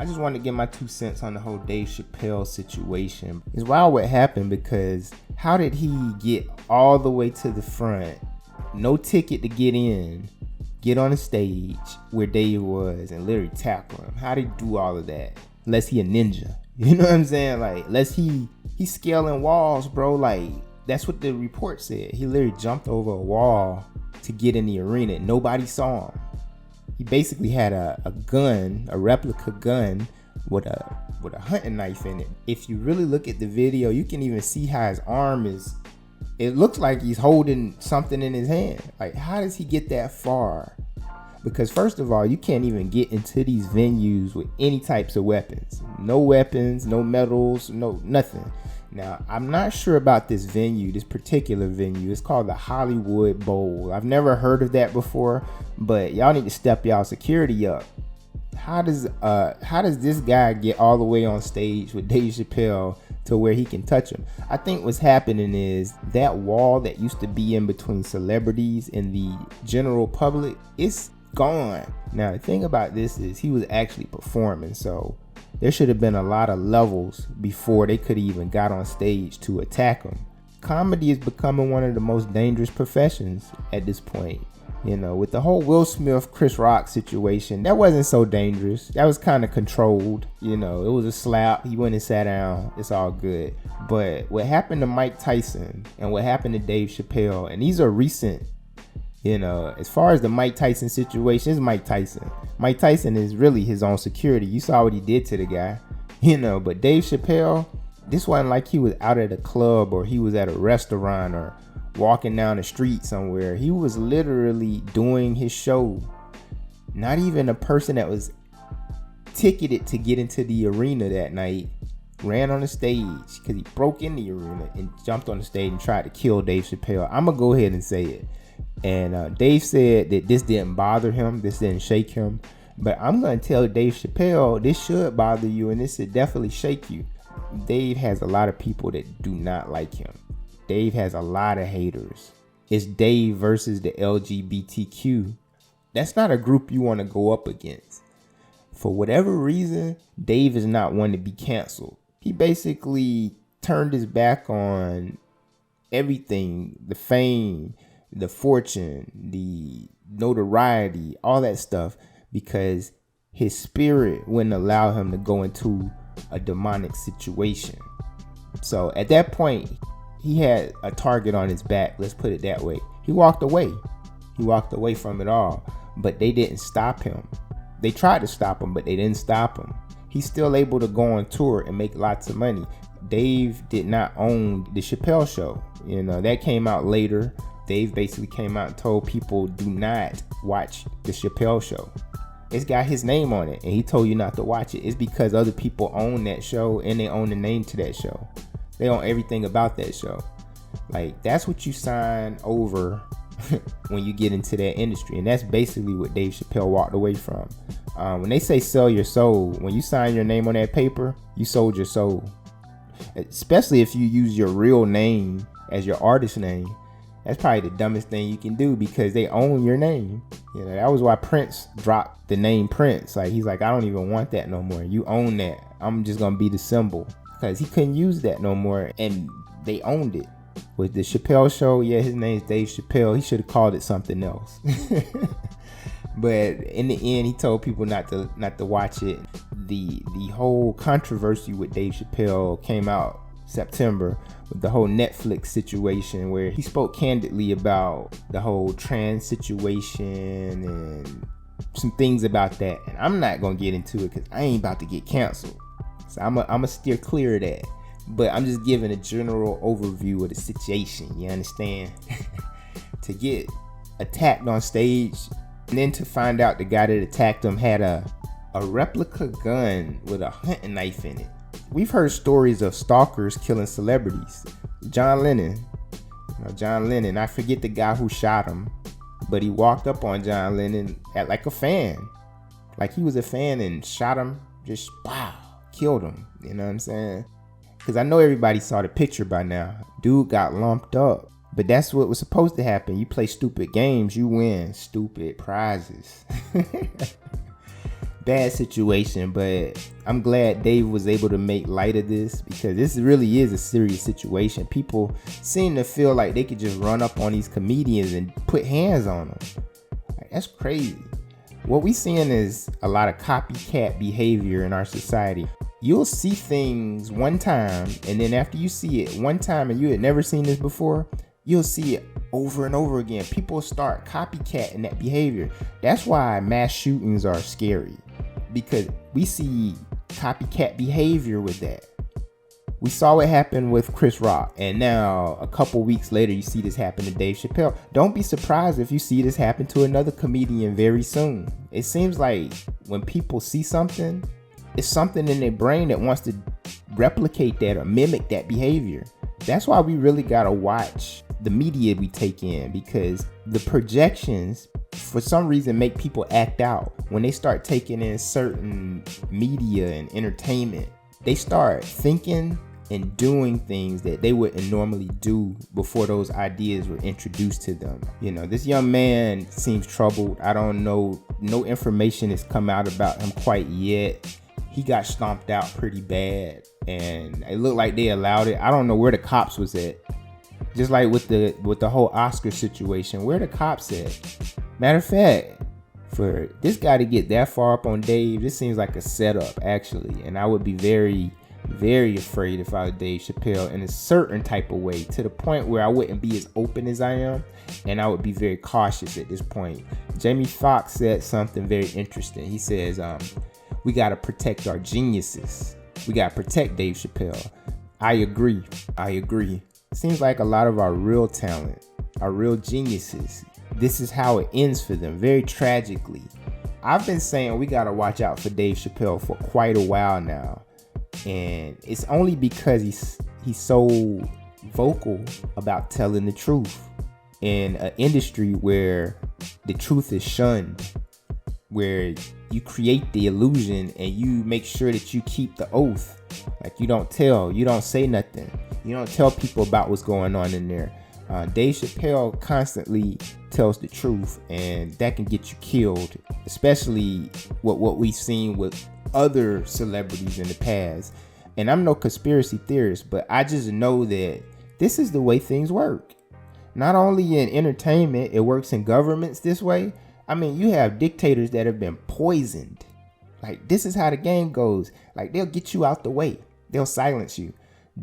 I just wanted to get my 2 cents on the whole Dave Chappelle situation. It's wild what happened, because how did he get all the way to the front, no ticket to get in, get on the stage where Dave was and literally tackle him? How did he do all of that? Unless he a ninja. You know what I'm saying? Like, unless he's scaling walls, bro. Like, that's what the report said. He literally jumped over a wall to get in the arena. Nobody saw him. He basically had a gun, a replica gun with a hunting knife in it. If you really look at the video, you can even see how his arm is. It looks like he's holding something in his hand. Like, how does he get that far? Because first of all, you can't even get into these venues with any types of weapons. No weapons, no medals, no nothing. Now, I'm not sure about this venue, this particular venue. It's called the Hollywood Bowl. I've never heard of that before, but y'all need to step y'all security up. How does this guy get all the way on stage with Dave Chappelle to where he can touch him? I think what's happening is that wall that used to be in between celebrities and the general public, it's gone. Now, the thing about this is he was actually performing, so there should have been a lot of levels before they could have even got on stage to attack him. Comedy is becoming one of the most dangerous professions at this point. You know, with the whole Will Smith, Chris Rock situation, that wasn't so dangerous. That was kind of controlled. You know, it was a slap. He went and sat down. It's all good. But what happened to Mike Tyson and what happened to Dave Chappelle, and these are recent. You know, as far as the Mike Tyson situation, it's Mike Tyson. Mike Tyson is really his own security. You saw what he did to the guy, you know. But Dave Chappelle, this wasn't like he was out at a club or he was at a restaurant or walking down the street somewhere. He was literally doing his show. Not even a person that was ticketed to get into the arena that night ran on the stage, because he broke in the arena and jumped on the stage and tried to kill Dave Chappelle. I'm going to go ahead and say it. And Dave said that this didn't bother him, this didn't shake him. But I'm going to tell Dave Chappelle, this should bother you and this should definitely shake you. Dave has a lot of people that do not like him. Dave has a lot of haters. It's Dave versus the LGBTQ. That's not a group you want to go up against. For whatever reason, Dave is not one to be canceled. He basically turned his back on everything, the fame, the fortune, the notoriety, all that stuff, because his spirit wouldn't allow him to go into a demonic situation. So at that point, he had a target on his back, let's put it that way. He walked away. He walked away from it all, but they didn't stop him. They tried to stop him, but they didn't stop him. He's still able to go on tour and make lots of money. Dave did not own the Chappelle show. You know, that came out later. Dave basically came out and told people, do not watch the Chappelle show. It's got his name on it, and he told you not to watch it. It's because other people own that show and they own the name to that show. They own everything about that show. Like, that's what you sign over when you get into that industry. And that's basically what Dave Chappelle walked away from. When they say sell your soul, when you sign your name on that paper, you sold your soul. Especially if you use your real name as your artist name. That's probably the dumbest thing you can do, because they own your name. You know, that was why Prince dropped the name Prince. Like, he's like, I don't even want that no more. You own that. I'm just gonna be the symbol, because he couldn't use that no more, and they owned it. With the Chappelle show, yeah, his name's Dave Chappelle. He should have called it something else. But in the end, he told people not to watch it. The whole controversy with Dave Chappelle came out September with the whole Netflix situation, where he spoke candidly about the whole trans situation and some things about that. And I'm not gonna get into it because I ain't about to get canceled, so I'm gonna steer clear of that. But I'm just giving a general overview of the situation, you understand? To get attacked on stage, and then to find out the guy that attacked him had a replica gun with a hunting knife in it. We've heard stories of stalkers killing celebrities. John Lennon, I forget the guy who shot him, but he walked up on John Lennon at like a fan. Like he was a fan and shot him, just wow, killed him. You know what I'm saying? Because I know everybody saw the picture by now. Dude got lumped up. But that's what was supposed to happen. You play stupid games, you win stupid prizes. bad situation, but I'm glad Dave was able to make light of this, because this really is a serious situation. People seem to feel like they could just run up on these comedians and put hands on them. Like, that's crazy. What we seeing is a lot of copycat behavior in our society. You'll see things one time, and then after you see it one time and you had never seen this before, you'll see it over and over again. People start copycatting that behavior. That's why mass shootings are scary, because we see copycat behavior with that. We saw what happened with Chris Rock, and now a couple weeks later you see this happen to Dave Chappelle. Don't be surprised if you see this happen to another comedian very soon. It seems like when people see something, it's something in their brain that wants to replicate that or mimic that behavior. That's why we really gotta watch the media we take in, because the projections for some reason make people act out. When they start taking in certain media and entertainment, they start thinking and doing things that they wouldn't normally do before those ideas were introduced to them. You know, this young man seems troubled. I don't know, no information has come out about him quite yet. He got stomped out pretty bad, and it looked like they allowed it. I don't know where the cops was at. Just like with the whole Oscar situation, where the cops at? Matter of fact, for this guy to get that far up on Dave, this seems like a setup, actually. And I would be very, very afraid if I was Dave Chappelle in a certain type of way, to the point where I wouldn't be as open as I am, and I would be very cautious at this point. Jamie Foxx said something very interesting. He says, we got to protect our geniuses. We got to protect Dave Chappelle. I agree. Seems like a lot of our real talent, our real geniuses, this is how it ends for them, very tragically. I've been saying we got to watch out for Dave Chappelle for quite a while now. And it's only because he's so vocal about telling the truth in an industry where the truth is shunned, where you create the illusion and you make sure that you keep the oath. Like, you don't say nothing. You don't tell people about what's going on in there. Dave Chappelle constantly tells the truth, and that can get you killed, especially what we've seen with other celebrities in the past. And I'm no conspiracy theorist, but I just know that this is the way things work. Not only in entertainment, it works in governments this way. I mean, you have dictators that have been poisoned. Like, this is how the game goes. Like, they'll get you out the way. They'll silence you.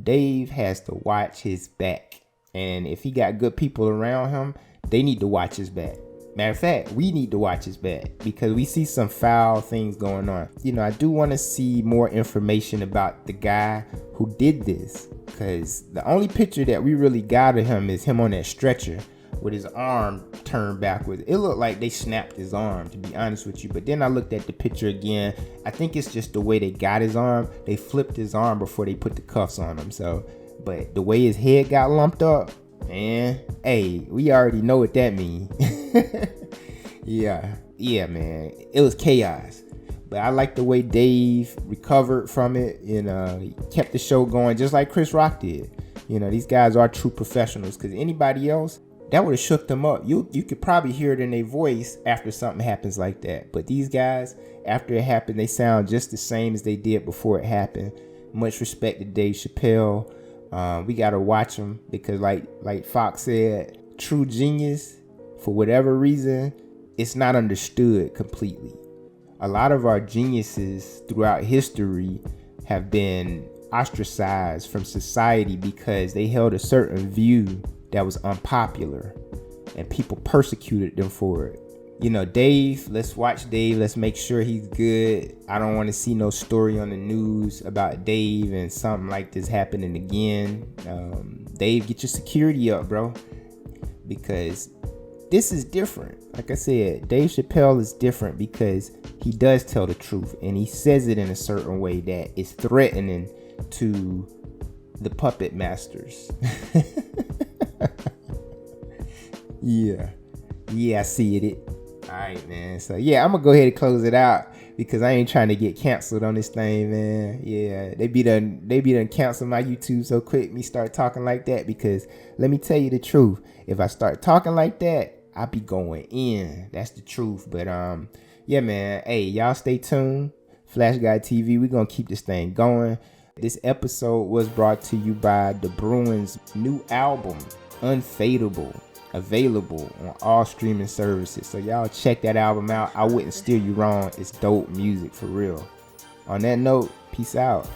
Dave has to watch his back. And if he got good people around him, they need to watch his back. Matter of fact, we need to watch his back, because we see some foul things going on. You know, I do want to see more information about the guy who did this, because the only picture that we really got of him is him on that stretcher with his arm turned backwards. It looked like they snapped his arm, to be honest with you. But then I looked at the picture again. I think it's just the way they got his arm. They flipped his arm before they put the cuffs on him. So, but the way his head got lumped up, man, hey, we already know what that means. Yeah, man, it was chaos. But I like the way Dave recovered from it, and he kept the show going just like Chris Rock did. You know, these guys are true professionals, because anybody else, that would have shook them up. You could probably hear it in their voice after something happens like that. But these guys, after it happened, they sound just the same as they did before it happened. Much respect to Dave Chappelle. We got to watch him, because like Fox said, true genius, for whatever reason, it's not understood completely. A lot of our geniuses throughout history have been ostracized from society because they held a certain view that was unpopular, and people persecuted them for it. You know, Dave, let's watch Dave. Let's make sure he's good. I don't want to see no story on the news about Dave and something like this happening again. Dave, get your security up, bro, because this is different. Like I said, Dave Chappelle is different because he does tell the truth, and he says it in a certain way that is threatening to the puppet masters. Yeah, I see it. All right, man. So yeah, I'm gonna go ahead and close it out, because I ain't trying to get canceled on this thing, man. Yeah, they be done cancel my YouTube so quick me start talking like that, because let me tell you the truth. If I start talking like that, I be going in. That's the truth. But Yeah, man. Hey, y'all stay tuned. Flash Guy TV, we're going to keep this thing going. This episode was brought to you by the Bruins' new album, Unfadable, available on all streaming services. So y'all check that album out. I wouldn't steer you wrong. It's dope music for real. On that note, peace out.